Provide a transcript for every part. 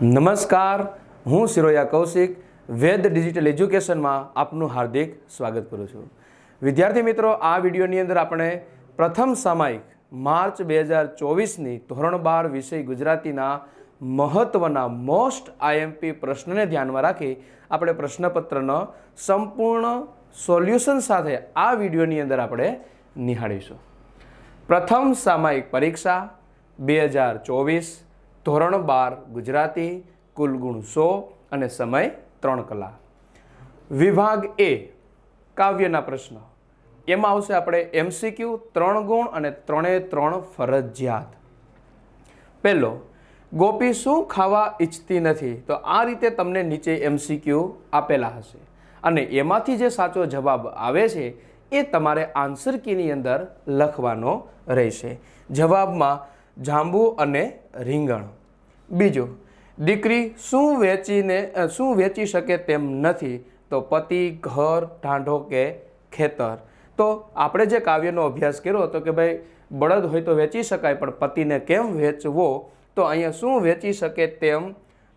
નમસ્કાર, હું શિરોયા કૌશિક વેદ ડિજિટલ એજ્યુકેશનમાં આપનું હાર્દિક સ્વાગત કરું છું. વિદ્યાર્થી મિત્રો, આ વિડીયોની અંદર આપણે પ્રથમ સામાયિક માર્ચ 2024ની ધોરણ 12 વિષય ગુજરાતીના મહત્વના મોસ્ટ આઈએમપી પ્રશ્નને ધ્યાનમાં રાખી આપણે પ્રશ્નપત્રનો સંપૂર્ણ સોલ્યુશન સાથે આ વિડીયોની અંદર આપણે નિહાળીશું. પ્રથમ સામાયિક પરીક્ષા 2024 ધોરણ 12 ગુજરાતી, કુલ ગુણ 100 અને સમય 3 કલાક. વિભાગ એ કાવ્યના પ્રશ્નો, એમાં આવશે આપણે MCQ 3 ગુણ અને 3 ફરજિયાત. પહેલો, ગોપી શું ખાવા ઈચ્છતી નથી? તો આ રીતે તમને નીચે MCQ આપેલા હશે અને એમાંથી જે સાચો જવાબ આવે છે એ તમારે આન્સર કીની અંદર લખવાનો રહેશે. જવાબમાં જાંબુ અને રીંગણ. બીજું, દીકરી શું વેચી શકે તેમ નથી? તો પતિ, ઘર, ઢાંઢો કે ખેતર. તો આપણે જે કાવ્યનો અભ્યાસ કર્યો હતો કે ભાઈ બળદ હોય તો વેચી શકાય, પણ પતિને કેમ વેચવો? તો અહીંયા શું વેચી શકે તેમ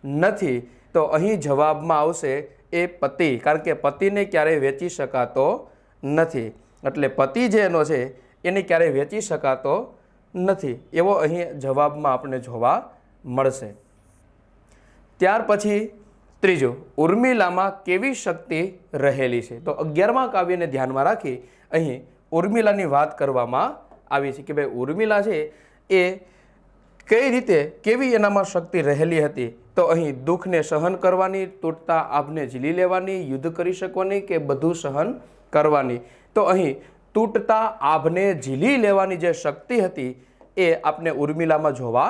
નથી? તો અહીં જવાબમાં આવશે એ પતિ, કારણ કે પતિને ક્યારેય વેચી શકાતો નથી. એટલે પતિ જે એનો છે એને ક્યારેય વેચી શકાતો નથી એવો અહીં જવાબમાં આપણે જોવા મળશે. ત્યાર પછી ત્રીજું, ઉર્મિલામાં કેવી શક્તિ રહેલી છે? તો 11મા કાવ્યને ધ્યાનમાં રાખી અહીં ઉર્મિલાની વાત કરવામાં આવી છે કે ભાઈ ઉર્મિલા છે એ કઈ રીતે કેવી એનામાં શક્તિ રહેલી હતી? તો અહીં દુઃખને સહન કરવાની, તૂટતા આભને ઝીલી લેવાની, યુદ્ધ કરી શકવાની કે બધું સહન કરવાની? તો અહીં તૂટતા આભને ઝીલી લેવાની જે શક્તિ હતી એ આપણે ઉર્મિલામાં જોવા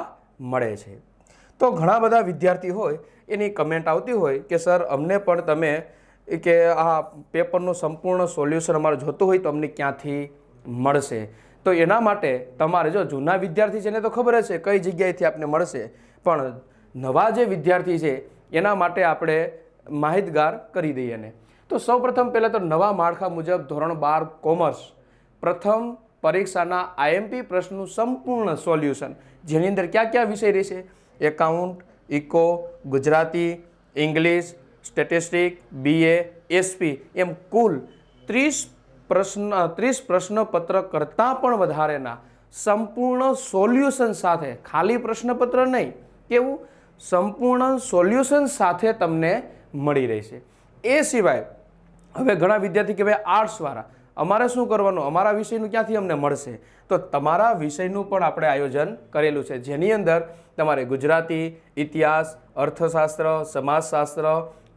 મળે છે. તો ઘણા બધા વિદ્યાર્થી હોય એની કમેન્ટ આવતી હોય કે સર અમને પણ તમે કે આ પેપરનું સંપૂર્ણ સોલ્યુશન અમારે જોતું હોય તો અમને ક્યાંથી મળશે? તો એના માટે તમારે જો જૂના વિદ્યાર્થી છે એને તો ખબર જ છે કઈ જગ્યાએથી આપને મળશે, પણ નવા જે વિદ્યાર્થી છે એના માટે આપણે માહિતગાર કરી દઈએ ને. તો સૌપ્રથમ પહેલાં તો નવા માળખા મુજબ ધોરણ 12 કોમર્સ પ્રથમ પરીક્ષાના આઈએમપી પ્રશ્નનું સંપૂર્ણ સોલ્યુશન, જેની અંદર ક્યાં ક્યાં વિષય રહેશે? Account, eco, Gujarati, English, statistic, BA, SP એમ કુલ 30 પ્રશ્નપત્ર કરતાં પણ વધારેના સંપૂર્ણ સોલ્યુશન સાથે, ખાલી પ્રશ્નપત્ર નહીં, કેવું સંપૂર્ણ સોલ્યુશન સાથે તમને મળી રહેશે. એ સિવાય હવે ઘણા વિદ્યાર્થી કે ભાઈ આર્ટ્સવાળા અમારે શું કરવાનું, અમારા વિષયનું ક્યાંથી અમને મળશે? તો તમારા વિષયનું પણ આપણે આયોજન કરેલું છે, જેની અંદર તમારે ગુજરાતી, ઇતિહાસ, અર્થશાસ્ત્ર, સમાજશાસ્ત્ર,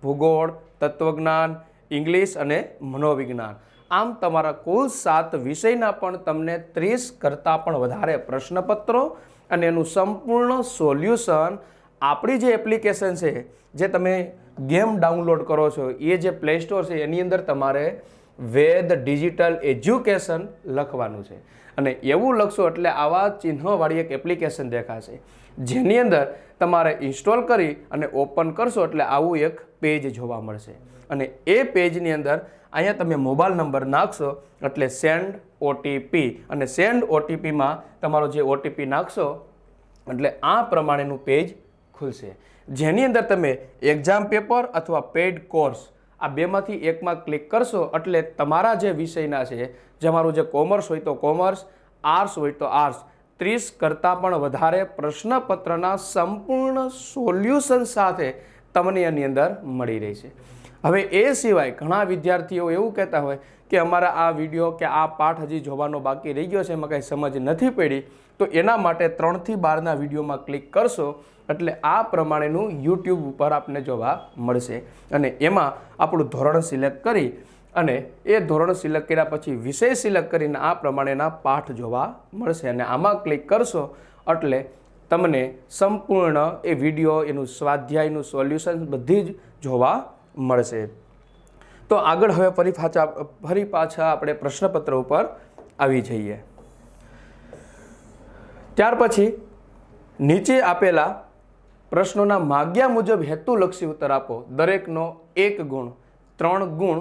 ભૂગોળ, તત્વજ્ઞાન, ઇંગ્લિશ અને મનોવિજ્ઞાન, આમ તમારા કુલ 7 વિષયના પણ તમને 30 કરતાં પણ વધારે પ્રશ્નપત્રો અને એનું સંપૂર્ણ સોલ્યુશન આપણી જે એપ્લિકેશન છે, જે તમે ગેમ ડાઉનલોડ કરો છો, એ જે પ્લે સ્ટોર છે એની અંદર તમારે વેદ ડિજિટલ એજ્યુકેશન લખવાનું છે અને એવું લખશો એટલે આવા ચિહ્નવાળી એક એપ્લિકેશન દેખાશે, જેની અંદર તમારે ઇન્સ્ટોલ કરી અને ઓપન કરશો એટલે આવું એક પેજ જોવા મળશે. અને એ પેજની અંદર અહીંયા તમે મોબાઈલ નંબર નાખશો એટલે સેન્ડ OTP, અને સેન્ડ OTPમાં તમારો જે OTP નાખશો એટલે આ પ્રમાણેનું પેજ ખુલશે, જેની અંદર તમે એક્ઝામ પેપર અથવા પેઇડ કોર્સ આ બેમાંથી એકમાં ક્લિક કરશો એટલે તમારા જે વિષયના છે, તમારું જે કોમર્સ હોય તો કોમર્સ, આર્ટ્સ હોય તો આર્ટ્સ, 30 કરતાં પણ વધારે પ્રશ્નપત્રના સંપૂર્ણ સોલ્યુશન સાથે તમને એની અંદર મળી રહેશે. હવે એ સિવાય ઘણા વિદ્યાર્થીઓ એવું કહેતા હોય કે અમારા આ વિડીયો કે આ પાઠ હજી જોવાનો બાકી રહી ગયો છે, એમાં કંઈ સમજ નથી પડી, તો એના માટે 3 થી 12ના વિડીયોમાં ક્લિક કરશો એટલે આ પ્રમાણેનું YouTube ઉપર આપને જોવા મળશે અને એમાં આપણું ધોરણ સિલેક્ટ કરી અને એ ધોરણ સિલેક્ટ કર્યા પછી વિષય સિલેક્ટ કરીને આ પ્રમાણેના પાઠ જોવા મળશે અને આમાં ક્લિક કરશો એટલે તમને સંપૂર્ણ એ વિડીયો, એનું સ્વાધ્યાયનું સોલ્યુશન બધી જ જોવા મળશે. તો આગળ હવે ફરી પાછા આપણે પ્રશ્નપત્ર ઉપર આવી જઈએ. ત્યાર પછી નીચે આપેલા પ્રશ્નોના માગ્યા મુજબ હેતુલક્ષી ઉત્તર આપો. દરેકનો 1 ગુણ, 3 ગુણ.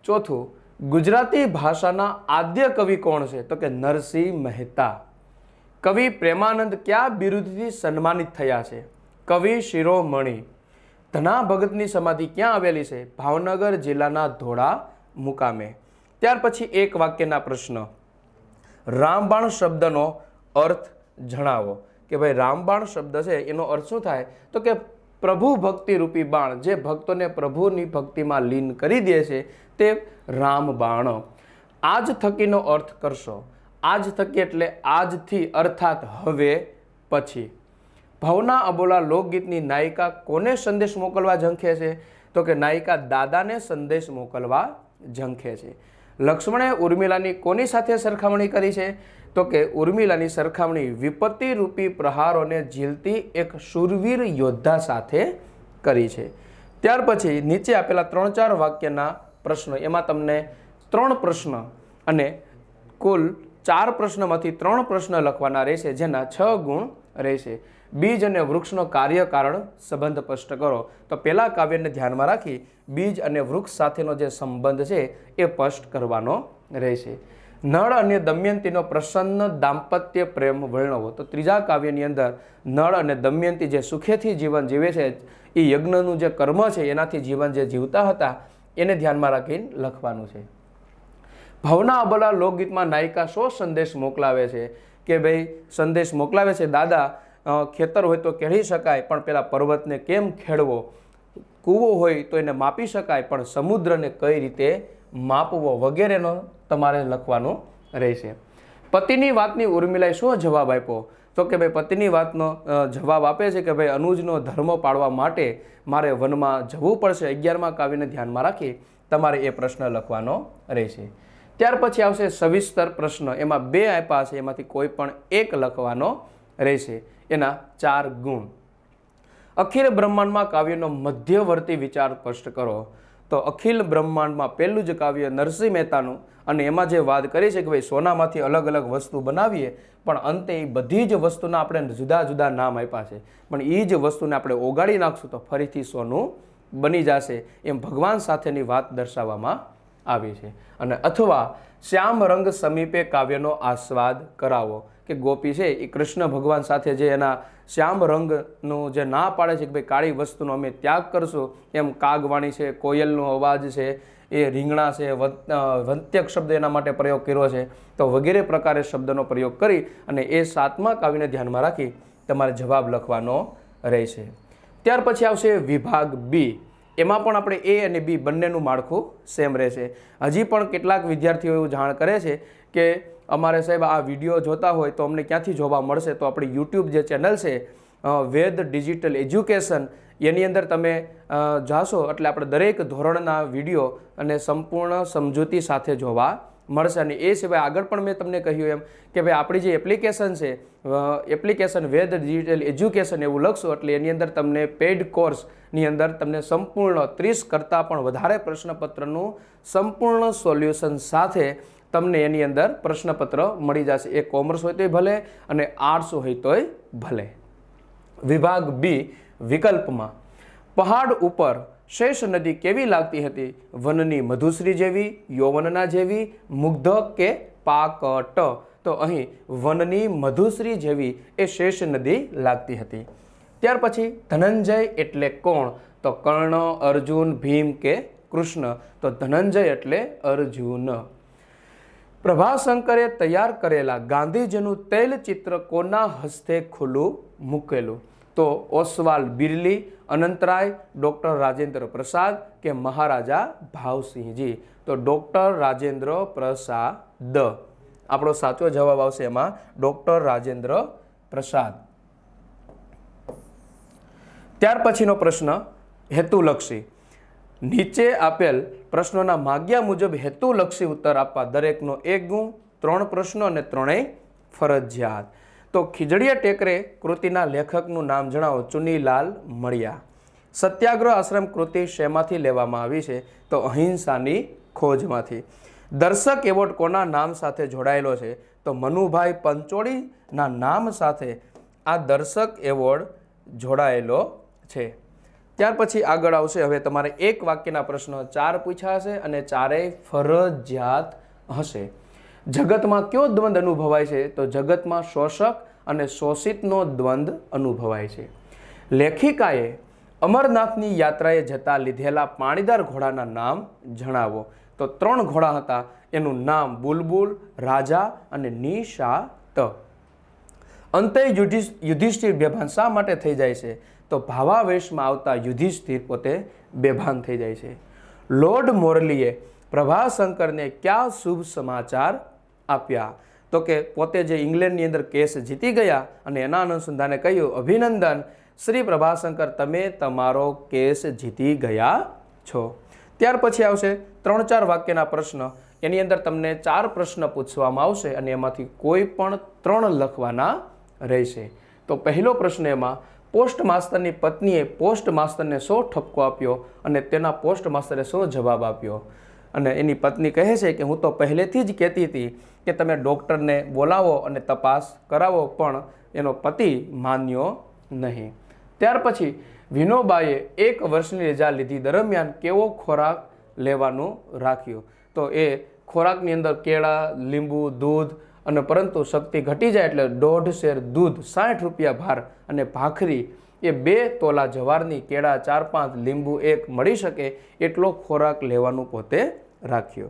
ચોથું, ગુજરાતી ભાષાના આદ્ય કવિ કોણ છે? તો કે નરસિંહ મહેતા. કવિ પ્રેમાનંદ કયા બિરુદથી સન્માનિત થયા છે? કવિ શિરોમણી ધના ભગતની સમાધિ ક્યાં આવેલી છે? ભાવનગર જિલ્લાના ધોળા મુકામે. ત્યાર પછી એક વાક્યના પ્રશ્ન, રામબાણ શબ્દનો અર્થ જણાવો. કે ભાઈ રામબાણ શબ્દ છે એનો અર્થ શું થાય? તો કે પ્રભુ ભક્તિ રૂપી બાણ, જે ભક્તોને પ્રભુની ભક્તિમાં લીન કરી દે છે તે રામબાણ. આજ થકીનો અર્થ કરશો. આજ થકી એટલે આજથી અર્થાત હવે પછી. ભવના અબોલા લોકગીતની નાયિકા કોને સંદેશ મોકલવા ઝંખે છે? તો કે નાયિકા દાદાને સંદેશ મોકલવા ઝંખે છે. લક્ષ્મણે ઉર્મિલાની કોની સાથે સરખામણી કરી છે? તો કે ઉર્મિલાની સરખામણી વિપત્તિ રૂપી પ્રહારોને ઝીલતી એક શૂરવીર યોદ્ધા સાથે કરી છે. ત્યાર પછી નીચે આપેલા 3-4 વાક્યના પ્રશ્નો, એમાં તમને 3 પ્રશ્ન અને કુલ 4 પ્રશ્નમાંથી 3 પ્રશ્ન લખવાના રહેશે, જેના 6 ગુણ રહેશે. બીજ અને વૃક્ષનો કાર્યકારણ સંબંધ સ્પષ્ટ કરો. તો પહેલા કાવ્યને ધ્યાનમાં રાખી બીજ અને વૃક્ષ સાથેનો જે સંબંધ છે એ સ્પષ્ટ કરવાનો રહેશે. નળ અને દમયંતીનો પ્રસન્ન દાંપત્ય પ્રેમ વર્ણવો. તો ત્રીજા કાવ્યની અંદર નળ અને દમયંતી જે સુખેથી જીવન જીવે છે, એ યજ્ઞનું જે કર્મ છે એનાથી જીવન જે જીવતા હતા એને ધ્યાનમાં રાખીને લખવાનું છે. ભવના અબલા લોકગીતમાં નાયિકા શો સંદેશ મોકલાવે છે? કે ભાઈ સંદેશ મોકલાવે છે, દાદા ખેતર હોય તો ખેડી શકાય, પણ પેલા પર્વતને કેમ ખેડવો? કૂવો હોય તો એને માપી શકાય, પણ સમુદ્રને કઈ રીતે માપવો? વગેરેનો તમારે લખવાનું રહેશે. પતિની વાતની ઉર્મિલાએ શું જવાબ આપ્યો? તો કે ભાઈ પતિની વાતનો જવાબ આપે છે કે ભાઈ અનુજનો ધર્મ પાળવા માટે મારે વનમાં જવું પડશે. 11મા કાવ્યને ધ્યાનમાં રાખી તમારે એ પ્રશ્ન લખવાનો રહેશે. ત્યાર પછી આવશે સવિસ્તર પ્રશ્ન. એમાં 2 આપ્યા છે, એમાંથી કોઈ પણ એક લખવાનો રહેશે. એના 4 ગુણ. અખિલ બ્રહ્માંડમાં કાવ્યનો મધ્યવર્તી વિચાર સ્પષ્ટ કરો. તો અખિલ બ્રહ્માંડમાં પહેલું જ કાવ્ય નરસિંહ મહેતાનું, અને એમાં જે વાત કરી છે કે ભાઈ સોનામાંથી અલગ અલગ વસ્તુ બનાવીએ, પણ અંતે એ બધી જ વસ્તુના આપણે જુદા જુદા નામ આપ્યા છે, પણ એ જ વસ્તુને આપણે ઓગાળી નાખશું તો ફરીથી સોનું બની જશે, એમ ભગવાન સાથેની વાત દર્શાવવામાં આવી છે. અને અથવા શ્યામ રંગ સમીપે કાવ્યનો આસ્વાદ કરાવો. કે ગોપી છે એ કૃષ્ણ ભગવાન સાથે જે એના શ્યામ રંગનું જે ના પાડે છે કે ભાઈ કાળી વસ્તુનો અમે ત્યાગ કરશું, એમ કાગવાણી છે, કોયલનો અવાજ છે, એ રીંગણા છે, વંત્યક શબ્દ એના માટે પ્રયોગ કર્યો છે. તો વગેરે પ્રકારે શબ્દનો પ્રયોગ કરી અને એ 7મા કાવ્યને ધ્યાનમાં રાખી તમારે જવાબ લખવાનો રહેશે. ત્યાર પછી આવશે વિભાગ બી. એમાં પણ આપણે એ અને બી બંનેનું માળખું સેમ રહેશે. હજી પણ કેટલાક વિદ્યાર્થીઓ એવું જાણ કરે છે કે અમારે સાહેબ આ વિડીયો જોતા હોય તો અમને ક્યાંથી જોવા મળશે? તો આપણી યુટ્યુબ જે ચેનલ છે વેદ ડિજિટલ એજ્યુકેશન, એની અંદર તમે જાશો એટલે આપણે દરેક ધોરણના વિડીયો અને સંપૂર્ણ સમજૂતી સાથે જોવા મળશે. અને એ સિવાય આગળ પણ મેં તમને કહ્યું એમ કે ભાઈ આપણી જે એપ્લિકેશન છે, એપ્લિકેશન વેદ ડિજિટલ એજ્યુકેશન એવું લખશો એટલે એની અંદર તમને પેઇડ કોર્સની અંદર તમને સંપૂર્ણ 30 કરતાં પણ વધારે પ્રશ્નપત્રનું સંપૂર્ણ સોલ્યુશન સાથે તમને એની અંદર પ્રશ્નપત્ર મળી જશે. એ કોમર્સ હોય તોય ભલે અને આર્ટ્સ હોય તોય ભલે. વિભાગ બી વિકલ્પમાં પહાડ ઉપર શેષ નદી કેવી લાગતી હતી? વનની મધુશ્રી જેવી, યૌવનના જેવી, મુગ્ધ કે પાકટ? તો અહીં વનની મધુશ્રી જેવી એ શેષ નદી લાગતી હતી. ત્યાર પછી ધનંજય એટલે કોણ? તો કર્ણ, અર્જુન, ભીમ કે કૃષ્ણ? તો ધનંજય એટલે અર્જુન. પ્રભાશંકરે તૈયાર કરેલા ગાંધીજીનું તૈલચિત્ર કોના હસ્તે ખુલ્લું મૂકેલું? તો ઓસવાલ બિરલી, અનંતરાય, ડૉક્ટર રાજેન્દ્ર પ્રસાદ કે મહારાજા ભાવસિંહજી? તો ડૉક્ટર રાજેન્દ્ર પ્રસાદ આપણો સાચો જવાબ આવશે એમાં, ડૉક્ટર રાજેન્દ્ર પ્રસાદ. ત્યાર પછીનો પ્રશ્ન હેતુલક્ષી. નીચે આપેલ પ્રશ્નોના માગ્યા મુજબ હેતુલક્ષી ઉત્તર આપવા. દરેકનો 1 ગુણ, 3 પ્રશ્નો અને 3 ફરજિયાત. તો ખીજડીયા ટેકરે કૃતિના લેખકનું નામ જણાવો. ચુનીલાલ મળિયા. સત્યાગ્રહ આશ્રમ કૃતિ શેમાંથી લેવામાં આવી છે? તો અહિંસાની ખોજમાંથી. દર્શક એવોર્ડ કોના નામ સાથે જોડાયેલો છે? તો મનુભાઈ પંચોળીના નામ સાથે આ દર્શક એવોર્ડ જોડાયેલો છે. ત્યાર પછી આગળ આવશે હવે તમારે 1 વાક્યના પ્રશ્નો 4 પૂછ્યા હશે અને 4 ફરજિયાત હશે. જગતમાં કયો દ્વંદ અનુભવાય છે? તો જગતમાં શોષક અને શોષિતનો દ્વંદ અનુભવાય છે. લેખિકાએ અમરનાથની યાત્રાએ જતા લીધેલા પાણીદાર ઘોડાના નામ જણાવો. તો 3 ઘોડા હતા, એનું નામ બુલબુલ, રાજા અને નિશાત. અંતે યુધિષ્ઠિર બેભાન શા માટે થઈ જાય છે? તો ભાવાવેશમાં આવતા યુધિષ્ઠિર પોતે બેભાન થઈ જાય છે. લોર્ડ મોરલીએ પ્રભાશંકરને કયા શુભ સમાચાર આપ્યા? તો કે પોતે જે ઇંગ્લેન્ડની અંદર કેસ જીતી ગયા અને એના અનુસંધાને કહ્યું, અભિનંદન શ્રી પ્રભાશંકર, તમે તમારો કેસ જીતી ગયા છો. ત્યાર પછી આવશે 3-4 વાક્યના પ્રશ્ન. એની અંદર તમને 4 પ્રશ્ન પૂછવામાં આવશે અને એમાંથી કોઈ પણ 3 લખવાના રહેશે. તો પહેલો પ્રશ્ન એમાં, પોસ્ટ માસ્ટરની પત્નીએ પોસ્ટ માસ્ટરને શો ઠપકો આપ્યો અને તેના પોસ્ટ માસ્ટરે શો જવાબ આપ્યો? અને એની પત્ની કહે છે કે હું તો પહેલેથી જ કહેતી હતી કે તમે ડૉક્ટરને બોલાવો અને તપાસ કરાવો, પણ એનો પતિ માન્યો નહીં. ત્યાર પછી વિનોબાએ 1 વર્ષની રજા લીધી દરમિયાન કેવો ખોરાક લેવાનું રાખ્યું? તો એ ખોરાકની અંદર કેળા, લીંબુ, દૂધ અને પરંતુ શક્તિ ઘટી જાય એટલે 1.5 શેર દૂધ, 60 રૂપિયા ભાર અને ભાખરી, એ 2 તોલા જવારની, કેળા 4-5, લીંબુ 1 મળી શકે એટલો ખોરાક લેવાનું પોતે રાખ્યો.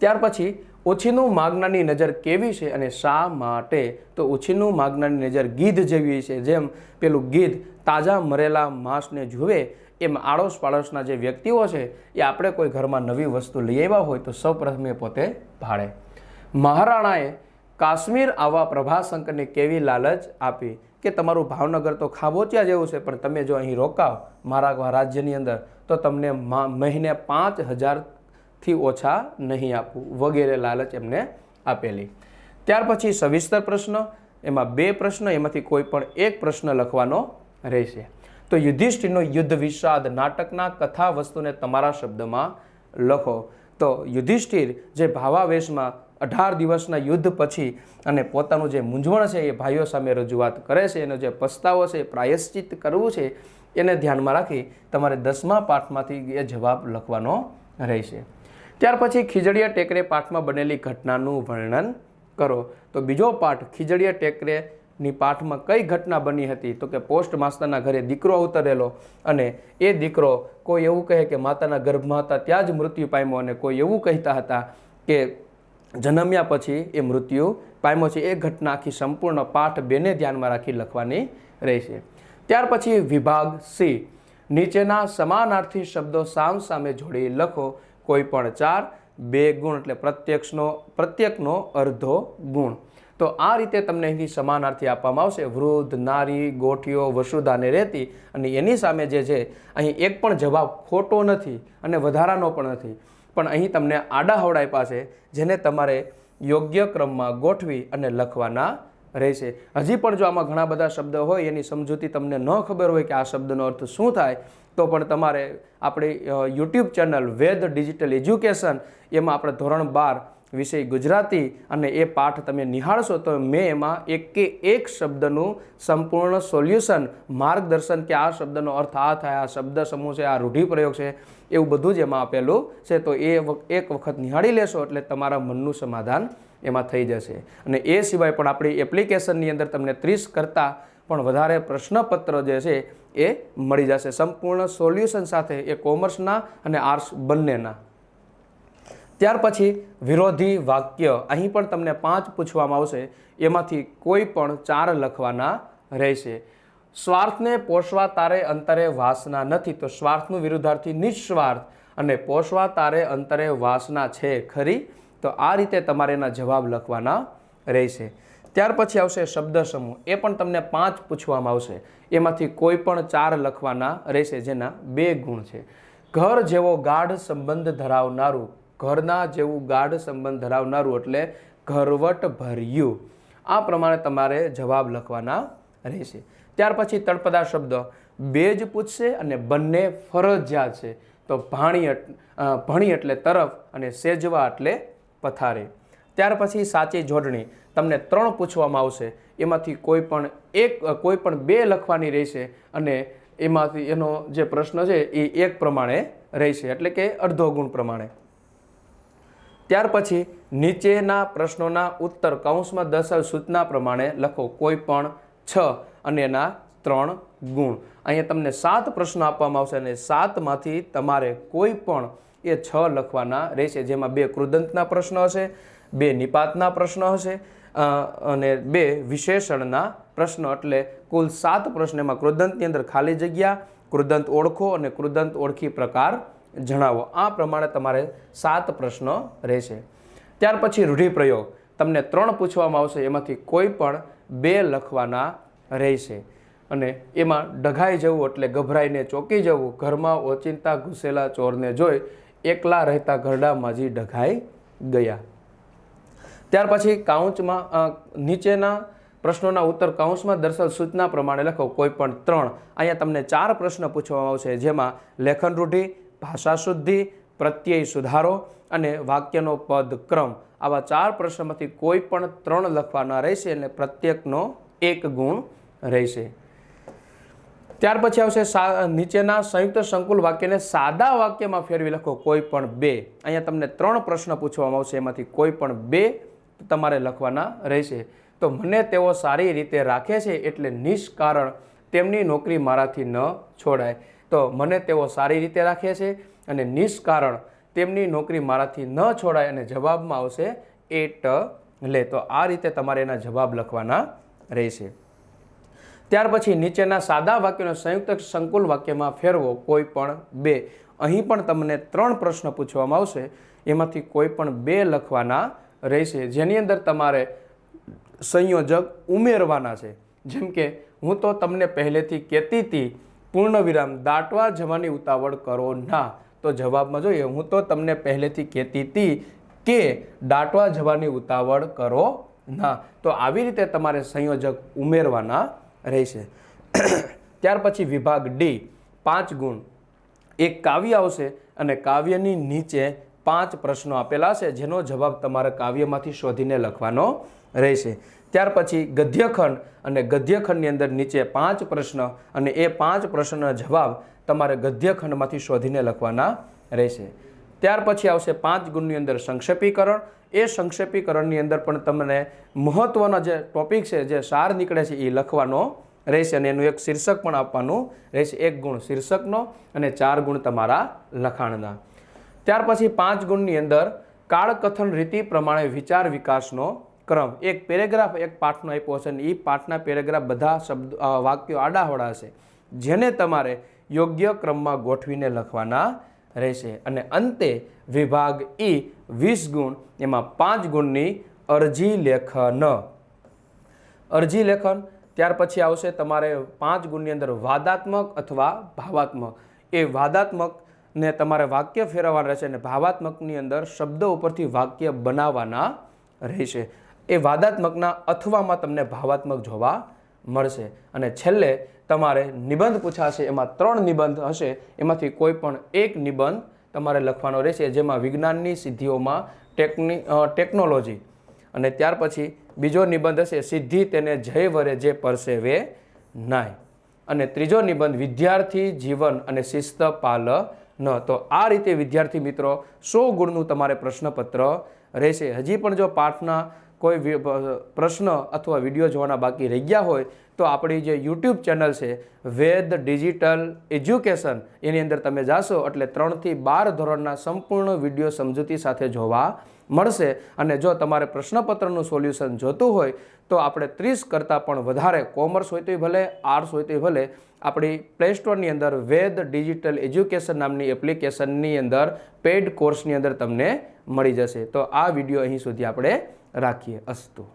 ત્યાર પછી ઓછીનું માગનાની નજર કેવી છે અને શા માટે? તો ઓછીનું માગનાની નજર ગીધ જેવી છે. જેમ પેલું ગીધ તાજા મરેલા માંસને જુએ, એમ આડોશ પાડોશના જે વ્યક્તિઓ છે એ આપણે કોઈ ઘરમાં નવી વસ્તુ લઈ આવ્યા હોય તો સૌપ્રથમ એ પોતે ભાળે. મહારાણાએ કાશ્મીર આવવા પ્રભાશંકરને કેવી લાલચ આપી? કે તમારું ભાવનગર તો ખાબોચિયા જેવું છે, પણ તમે જો અહીં રોકાવ મારા રાજ્યની અંદર તો તમને મહિને 5,000થી ઓછા નહીં આપું, વગેરે લાલચ એમને આપેલી. ત્યાર પછી સવિસ્તર પ્રશ્ન, એમાં 2 પ્રશ્ન, એમાંથી કોઈ પણ 1 પ્રશ્ન લખવાનો રહેશે. તો યુધિષ્ઠિરનો યુદ્ધ વિષાદ નાટકના કથા વસ્તુને તમારા શબ્દમાં લખો. તો યુધિષ્ઠિર જે ભાવાવેશમાં 18 દિવસના યુદ્ધ પછી અને પોતાનું જે મૂંઝવણ છે એ ભાઈઓ સામે રજૂઆત કરે છે, એનો જે પસ્તાવો છે, પ્રાયશ્ચિત કરવું છે, એને ધ્યાનમાં રાખી તમારે 10મા પાઠમાંથી એ જવાબ લખવાનો રહેશે. ત્યાર પછી ખીજડીયા ટેકરે પાઠમાં બનેલી ઘટનાનું વર્ણન કરો. તો બીજો પાઠ ખીજડીયા ટેકરેની પાઠમાં કઈ ઘટના બની હતી? તો કે પોસ્ટ માસ્ટરના ઘરે દીકરો અવતરેલો અને એ દીકરો કોઈ એવું કહે કે માતાના ગર્ભમાં હતા ત્યાં જ મૃત્યુ પામ્યો, અને કોઈ એવું કહેતા હતા કે જન્મ્યા પછી એ મૃત્યુ પામ્યો છે. એ ઘટના આખી સંપૂર્ણ પાઠ 2ને ધ્યાનમાં રાખી લખવાની રહેશે. ત્યાર પછી વિભાગ C, નીચેના સમાનાર્થી શબ્દો સામ સામે જોડી લખો. કોઈ પણ 4, 2 ગુણ એટલે પ્રત્યેકનો અર્ધો ગુણ. તો આ રીતે તમને અહીંથી સમાનાર્થી આપવામાં આવશે. વૃદ્ધ, નારી, ગોઠિયો, વસુધા અને રેતી. અને એની સામે જે છે અહીં એક પણ જવાબ ખોટો નથી અને વધારાનો પણ નથી, પણ અહીં તમને આડાહવડા આપ્યા છે જેને તમારે યોગ્ય ક્રમમાં ગોઠવી અને લખવાના રહેશે. હજી પણ જો આમાં ઘણા બધા શબ્દ હોય એની સમજૂતી તમને ન ખબર હોય કે આ શબ્દનો અર્થ શું થાય, તો પણ તમારે આપણી યુટ્યુબ ચેનલ વેદ ડિજિટલ એજ્યુકેશન, એમાં આપણે ધોરણ 12 વિષય ગુજરાતી અને એ પાઠ તમે નિહાળશો તો મેં એમાં એક શબ્દનું સંપૂર્ણ સોલ્યુશન, માર્ગદર્શન કે આ શબ્દનો અર્થ આ થાય, આ શબ્દ સમૂહ છે, આ રૂઢિપ્રયોગ છે, એવું બધું જ એમાં આપેલું છે. તો એ એક વખત નિહાળી લેશો એટલે તમારા મનનું સમાધાન એમાં થઈ જશે. અને એ સિવાય પણ આપણી એપ્લિકેશનની અંદર તમને 30 કરતાં પણ વધારે પ્રશ્નપત્ર જે છે એ મળી જશે સંપૂર્ણ સોલ્યુશન સાથે, એ કોમર્સના અને આર્ટ્સ બંનેના. ત્યાર પછી વિરોધી વાક્ય, અહીં પણ તમને 5 પૂછવામાં આવશે, એમાંથી કોઈ પણ 4 લખવાના રહેશે. સ્વાર્થને પોષવા તારે અંતરે વાસના નથી, તો સ્વાર્થનું વિરુદ્ધાર્થી નિસ્વાર્થ, અને પોષવા તારે અંતરે વાસના છે ખરી. તો આ રીતે તમારે એના જવાબ લખવાના રહેશે. ત્યાર પછી આવશે શબ્દ સમૂહ, એ પણ તમને 5 પૂછવામાં આવશે, એમાંથી કોઈ પણ 4 લખવાના રહેશે, જેના 2 ગુણ છે. ઘર જેવો ગાઢ સંબંધ ધરાવનારું, ઘરના જેવું ગાઢ સંબંધ ધરાવનારું એટલે ઘરવટ ભર્યું. આ પ્રમાણે તમારે જવાબ લખવાના રહેશે. ત્યાર પછી તળપદા શબ્દ 2 જ પૂછશે અને બંને ફરજિયાત છે. તો ભણી એટલે તરફ અને સેજવા એટલે પથારે. ત્યાર પછી સાચી જોડણી, તમને 3 પૂછવામાં આવશે, એમાંથી કોઈ પણ 2 લખવાની રહેશે અને એમાંથી એનો જે પ્રશ્ન છે એ 1 પ્રમાણે રહેશે, એટલે કે અડધો ગુણ પ્રમાણે. ત્યાર પછી નીચેના પ્રશ્નોના ઉત્તર કૌંસમાં દર્શાવેલ સૂચના પ્રમાણે લખો. કોઈ પણ 6 અને એના 3 ગુણ। અહીંયા તમને 7 પ્રશ્નો આપવામાં આવશે અને 7માંથી તમારે કોઈ પણ એ 6 લખવાના રહેશે, જેમાં 2 કૃદંતના પ્રશ્નો હશે, 2 નિપાતના પ્રશ્નો હશે અને 2 વિશેષણના પ્રશ્નો, એટલે કુલ 7 પ્રશ્ન। એમાં કૃદંતની અંદર ખાલી જગ્યા, કૃદંત ઓળખો અને કૃદંત ઓળખી પ્રકાર જણાવો, આ પ્રમાણે તમારે 7 પ્રશ્નો રહેશે। ત્યાર પછી રૂઢિપ્રયોગ તમને 3 પૂછવામાં આવશે, એમાંથી કોઈ પણ 2 લખવાના રહેશે અને એમાં ડઘાઈ જવું એટલે ગભરાઈને ચોંકી જવું, ઘરમાં ઓચિંતા ઘૂસેલા ચોરને જોઈ એકલા રહેતા ઘરડામાંજી ડઘાઈ ગયા। ત્યાર પછી કાઉન્સમાં નીચેના પ્રશ્નોના ઉત્તર કાઉન્સમાં દર્શાવેલ સૂચના પ્રમાણે લખો, કોઈ પણ 3। અહીંયા તમને 4 પ્રશ્ન પૂછવામાં આવશે, જેમાં લેખન રૂઢિ, ભાષા શુદ્ધિ, પ્રત્યય સુધારો અને વાક્યનો પદ ક્રમ, આવા 4 પ્રશ્નોમાંથી કોઈ પણ 3 લખવાના રહેશે અને પ્રત્યેકનો 1 ગુણ રહેશે। ત્યાર પછી આવશે નીચેના સંયુક્ત સંકુલ વાક્યને સાદા વાક્યમાં ફેરવી લખો, કોઈ પણ 2। અહીંયા તમને 3 પ્રશ્ન પૂછવામાં આવશે, એમાંથી કોઈ પણ 2 તમારે લખવાના રહેશે। તો મને તેઓ સારી રીતે રાખે છે એટલે નિષ્કારણ તેમની નોકરી મારાથી ન છોડાય। તો મને તેઓ સારી રીતે રાખે છે અને નિષ્કારણ તેમની નોકરી મારાથી ન છોડાય અને જવાબમાં આવશે એટલે। તો આ રીતે તમારે એના જવાબ લખવાના રહેશે। ત્યાર પછી નીચેના સાદા વાક્યોને સંયુક્ત સંકુલ વાક્યમાં ફેરવો, કોઈ પણ 2। અહીં પણ તમને 3 પ્રશ્ન પૂછવામાં આવશે, એમાંથી કોઈ પણ 2 લખવાના રહેશે, જેની અંદર તમારે સંયોજક ઉમેરવાના છે। જેમ કે હું તો તમને પહેલેથી કહેતી હતી, પૂર્ણ વિરામ, દાટવા જવાની ઉતાવળ કરો ના। તો જવાબમાં જોઈએ, હું તો તમને પહેલેથી કહેતી હતી કે દાટવા જવાની ઉતાવળ કરો ના। તો આવી રીતે તમારે સંયોજક ઉમેરવાના રહેશે। ત્યાર પછી વિભાગ ડી, 5 ગુણ। એક કાવ્ય આવશે અને કાવ્યની નીચે 5 પ્રશ્નો આપેલા છે, જેનો જવાબ તમારે કાવ્યમાંથી શોધીને લખવાનો રહેશે। ત્યાર પછી ગદ્યખંડ અને ગદ્યખંડની અંદર નીચે 5 પ્રશ્ન અને એ 5 પ્રશ્નના જવાબ તમારે ગદ્યખંડમાંથી શોધીને લખવાના રહેશે। ત્યાર પછી આવશે 5 ગુણની અંદર સંક્ષેપીકરણ। એ સંક્ષેપીકરણની અંદર પણ તમને મહત્વના જે ટોપિક છે, જે સાર નીકળે છે, એ લખવાનો રહેશે અને એનું એક શીર્ષક પણ આપવાનું રહેશે। 1 ગુણ શીર્ષકનો અને 4 ગુણ તમારા લખાણના। ત્યાર પછી 5 ગુણની અંદર કાળકથન રીતિ પ્રમાણે વિચાર વિકાસનો ક્રમ। એક પેરેગ્રાફ એક પાઠનો આપ્યો છે અને એ પાઠના પેરેગ્રાફ બધા શબ્દ વાક્યો આડાહવડા છે, જેને તમારે યોગ્ય ક્રમમાં ગોઠવીને લખવાના રહેશે। અને અંતે વિભાગ ઈ, 20 ગુણ, એમાં 5 ગુણની અરજી લેખન। અરજી લેખન ત્યાર પછી આવશે તમારે 5 ગુણની અંદર વાદાત્મક અથવા ભાવાત્મક। એ વાદાત્મકને તમારે વાક્ય ફેરવવાના રહેશે અને ભાવાત્મકની અંદર શબ્દો ઉપરથી વાક્ય બનાવવાના રહેશે। એ વાદાત્મકના અથવામાં તમને ભાવાત્મક જોવા મળશે। અને છેલ્લે તમારે નિબંધ પૂછાશે, એમાં 3 નિબંધ હશે, એમાંથી કોઈ પણ 1 નિબંધ તમારે લખવાનો રહેશે, જેમાં વિજ્ઞાનની સિદ્ધિઓમાં ટેકનોલોજી, અને ત્યાર પછી બીજો નિબંધ હશે સિદ્ધિ તેને જય વરે જે પરસેવે નાય, અને ત્રીજો નિબંધ વિદ્યાર્થી જીવન અને શિસ્ત પાલન। તો આ રીતે વિદ્યાર્થી મિત્રો 100 ગુણનું તમારે પ્રશ્નપત્ર રહેશે। હજી પણ જો પાઠના કોઈ પ્રશ્ન અથવા વિડીયો જોવાના બાકી રહી ગયા હોય તો આપણી જે યુટ્યુબ ચેનલ છે વેદ ડિજિટલ એજ્યુકેશન, એની અંદર તમે જાશો એટલે 3 થી 12 ધોરણના સંપૂર્ણ વિડીયો સમજૂતી સાથે જોવા મળશે। અને જો તમારે પ્રશ્નપત્રનું સોલ્યુશન જોતું હોય તો આપણે 30 કરતાં પણ વધારે, કોમર્સ હોય તોય ભલે, આર્ટ્સ હોય તોય ભલે, આપણી પ્લે સ્ટોરની અંદર વેદ ડિજિટલ એજ્યુકેશન નામની એપ્લિકેશનની અંદર પેઇડ કોર્સની અંદર તમને મળી જશે। તો આ વિડીયો અહીં સુધી આપણે રાખીએ। અસ્તુ।